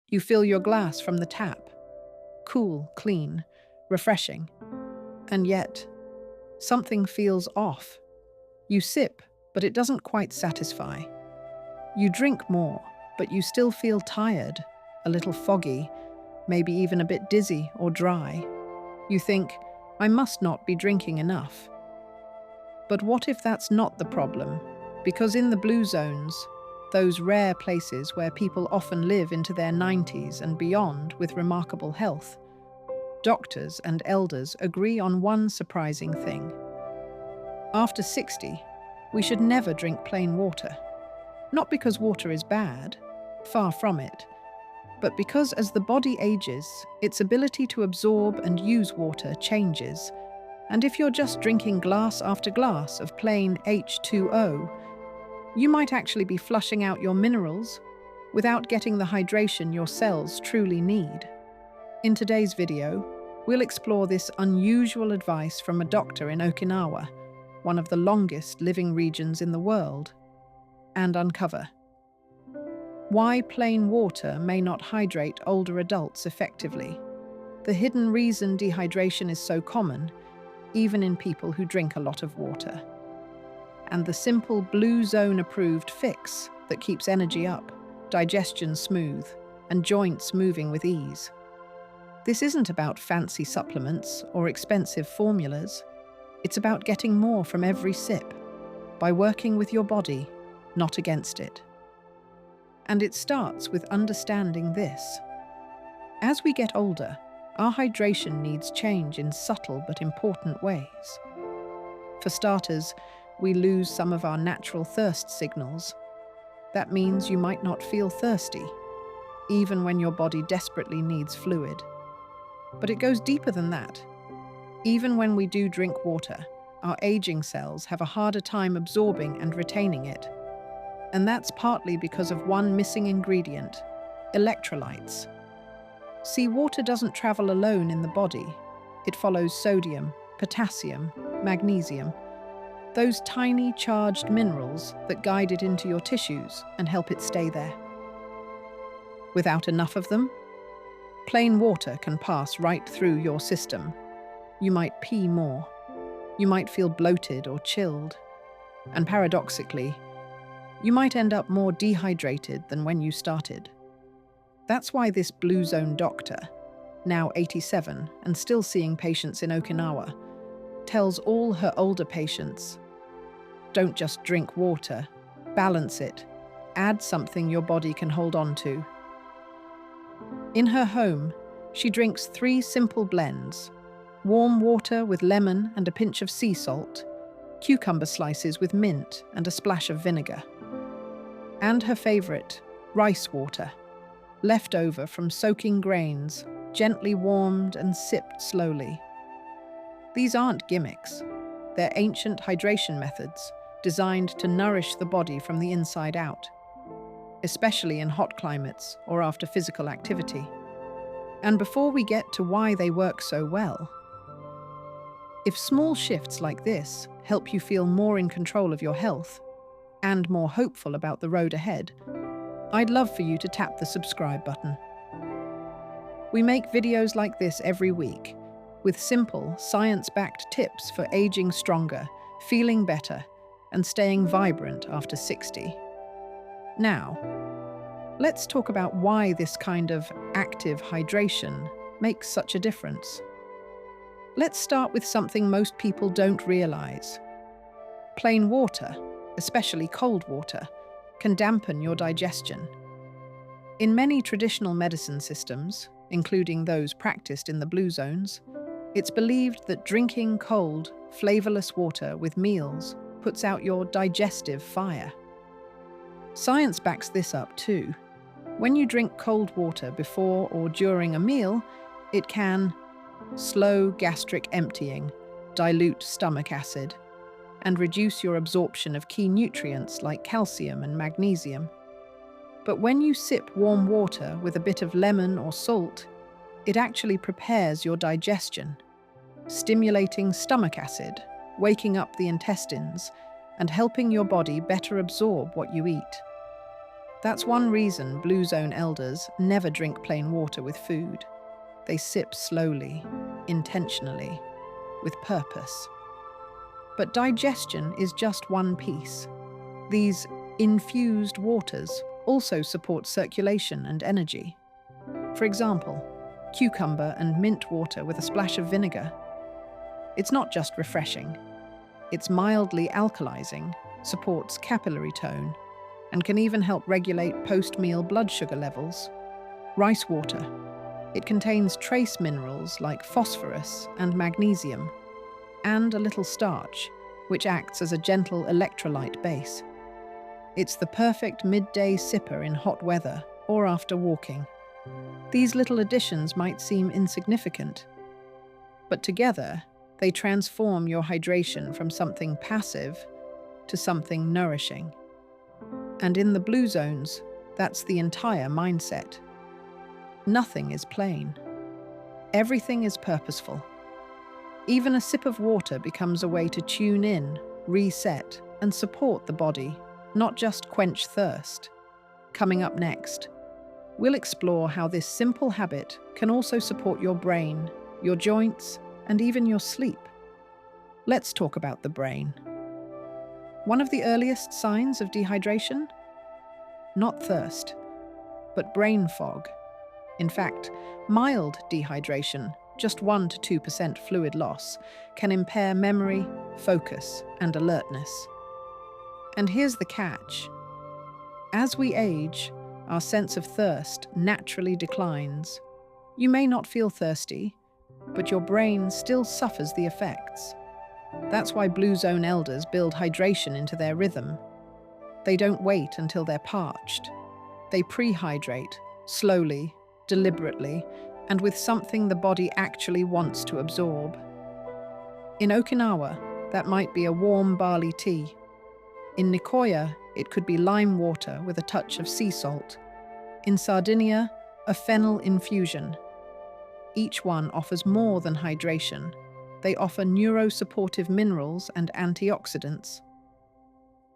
You fill your glass from the tap. Cool, clean, refreshing. And yet, something feels off. You sip, but it doesn't quite satisfy. You drink more, but you still feel tired, a little foggy, maybe even a bit dizzy or dry. You think, I must not be drinking enough. But what if that's not the problem? Because in the blue zones, those rare places where people often live into their 90s and beyond with remarkable health, doctors and elders agree on one surprising thing. After 60, we should never drink plain water. Not because water is bad, far from it, but because as the body ages, its ability to absorb and use water changes. And if you're just drinking glass after glass of plain H2O, you might actually be flushing out your minerals without getting the hydration your cells truly need. In today's video, we'll explore this unusual advice from a doctor in Okinawa, one of the longest living regions in the world, and uncover why plain water may not hydrate older adults effectively, the hidden reason dehydration is so common, even in people who drink a lot of water, and the simple blue zone approved fix that keeps energy up, digestion smooth, and joints moving with ease. This isn't about fancy supplements or expensive formulas. It's about getting more from every sip, by working with your body, not against it. And it starts with understanding this. As we get older, our hydration needs change in subtle but important ways. For starters, we lose some of our natural thirst signals. That means you might not feel thirsty, even when your body desperately needs fluid. But it goes deeper than that. Even when we do drink water, our aging cells have a harder time absorbing and retaining it. And that's partly because of one missing ingredient: electrolytes. See, water doesn't travel alone in the body. It follows sodium, potassium, magnesium, those tiny charged minerals that guide it into your tissues and help it stay there. Without enough of them, plain water can pass right through your system. You might pee more. You might feel bloated or chilled. And paradoxically, you might end up more dehydrated than when you started. That's why this blue zone doctor, now 87 and still seeing patients in Okinawa, tells all her older patients, don't just drink water, balance it, add something your body can hold on to. In her home, she drinks 3 simple blends: warm water with lemon and a pinch of sea salt, cucumber slices with mint and a splash of vinegar. And her favorite, rice water, left over from soaking grains, gently warmed and sipped slowly. These aren't gimmicks. They're ancient hydration methods designed to nourish the body from the inside out, especially in hot climates or after physical activity. And before we get to why they work so well, if small shifts like this help you feel more in control of your health and more hopeful about the road ahead, I'd love for you to tap the subscribe button. We make videos like this every week, with simple, science-backed tips for aging stronger, feeling better, and staying vibrant after 60. Now, let's talk about why this kind of active hydration makes such a difference. Let's start with something most people don't realize. Plain water, especially cold water, can dampen your digestion. In many traditional medicine systems, including those practiced in the blue zones, it's believed that drinking cold, flavorless water with meals puts out your digestive fire. Science backs this up too. When you drink cold water before or during a meal, it can slow gastric emptying, dilute stomach acid, and reduce your absorption of key nutrients like calcium and magnesium. But when you sip warm water with a bit of lemon or salt, it actually prepares your digestion, stimulating stomach acid, waking up the intestines, and helping your body better absorb what you eat. That's one reason Blue Zone elders never drink plain water with food. They sip slowly, intentionally, with purpose. But digestion is just one piece. These infused waters also support circulation and energy. For example, cucumber and mint water with a splash of vinegar. It's not just refreshing. It's mildly alkalizing, supports capillary tone, and can even help regulate post-meal blood sugar levels. Rice water. It contains trace minerals like phosphorus and magnesium, and a little starch, which acts as a gentle electrolyte base. It's the perfect midday sipper in hot weather or after walking. These little additions might seem insignificant, but together they transform your hydration from something passive to something nourishing. And in the Blue Zones, that's the entire mindset. Nothing is plain. Everything is purposeful. Even a sip of water becomes a way to tune in, reset, and support the body, not just quench thirst. Coming up next, we'll explore how this simple habit can also support your brain, your joints, and even your sleep. Let's talk about the brain. One of the earliest signs of dehydration? Not thirst, but brain fog. In fact, mild dehydration, just 1 to 2% fluid loss, can impair memory, focus, and alertness. And here's the catch. As we age, our sense of thirst naturally declines. You may not feel thirsty, but your brain still suffers the effects. That's why Blue Zone elders build hydration into their rhythm. They don't wait until they're parched. They pre-hydrate, slowly, deliberately, and with something the body actually wants to absorb. In Okinawa, that might be a warm barley tea. In Nicoya, it could be lime water with a touch of sea salt. In Sardinia, a fennel infusion. Each one offers more than hydration. They offer neurosupportive minerals and antioxidants.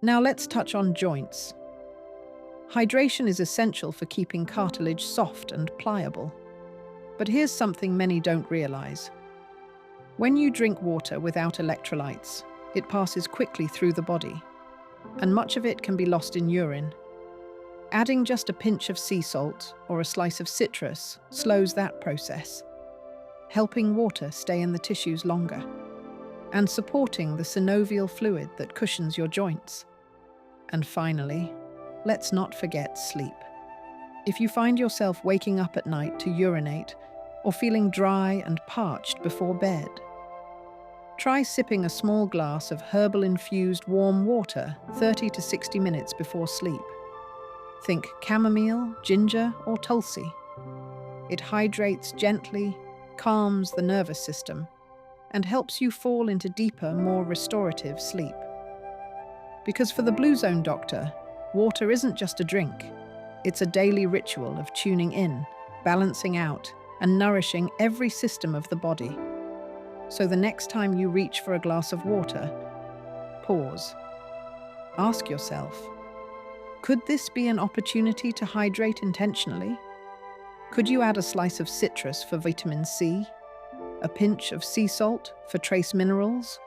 Now let's touch on joints. Hydration is essential for keeping cartilage soft and pliable. But here's something many don't realize. When you drink water without electrolytes, it passes quickly through the body, and much of it can be lost in urine. Adding just a pinch of sea salt or a slice of citrus slows that process, helping water stay in the tissues longer, and supporting the synovial fluid that cushions your joints. And finally, let's not forget sleep. If you find yourself waking up at night to urinate or feeling dry and parched before bed, try sipping a small glass of herbal-infused warm water 30 to 60 minutes before sleep. Think chamomile, ginger, or tulsi. It hydrates gently, calms the nervous system, and helps you fall into deeper, more restorative sleep. Because for the Blue Zone doctor, water isn't just a drink. It's a daily ritual of tuning in, balancing out, and nourishing every system of the body. So the next time you reach for a glass of water, pause. Ask yourself, could this be an opportunity to hydrate intentionally? Could you add a slice of citrus for vitamin C, a pinch of sea salt for trace minerals,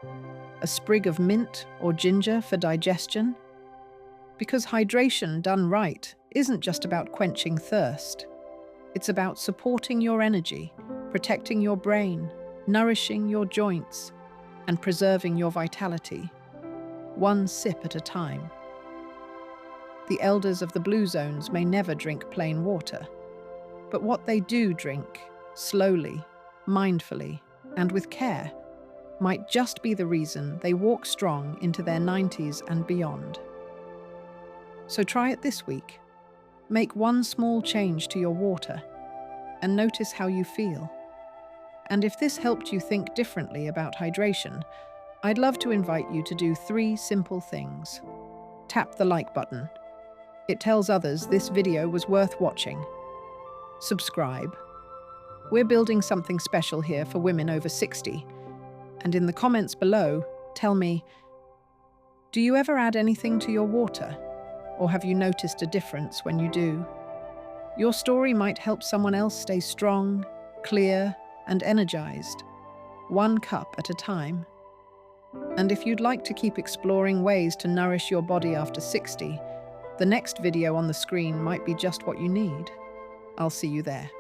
a sprig of mint or ginger for digestion? Because hydration done right isn't just about quenching thirst. It's about supporting your energy, protecting your brain, nourishing your joints, and preserving your vitality, one sip at a time. The elders of the Blue Zones may never drink plain water, but what they do drink, slowly, mindfully, and with care, might just be the reason they walk strong into their 90s and beyond. So try it this week. Make one small change to your water and notice how you feel. And if this helped you think differently about hydration, I'd love to invite you to do 3 simple things. Tap the like button. It tells others this video was worth watching. Subscribe. We're building something special here for women over 60. And in the comments below, tell me, do you ever add anything to your water? Or have you noticed a difference when you do? Your story might help someone else stay strong, clear, and energized, one cup at a time. And if you'd like to keep exploring ways to nourish your body after 60, the next video on the screen might be just what you need. I'll see you there.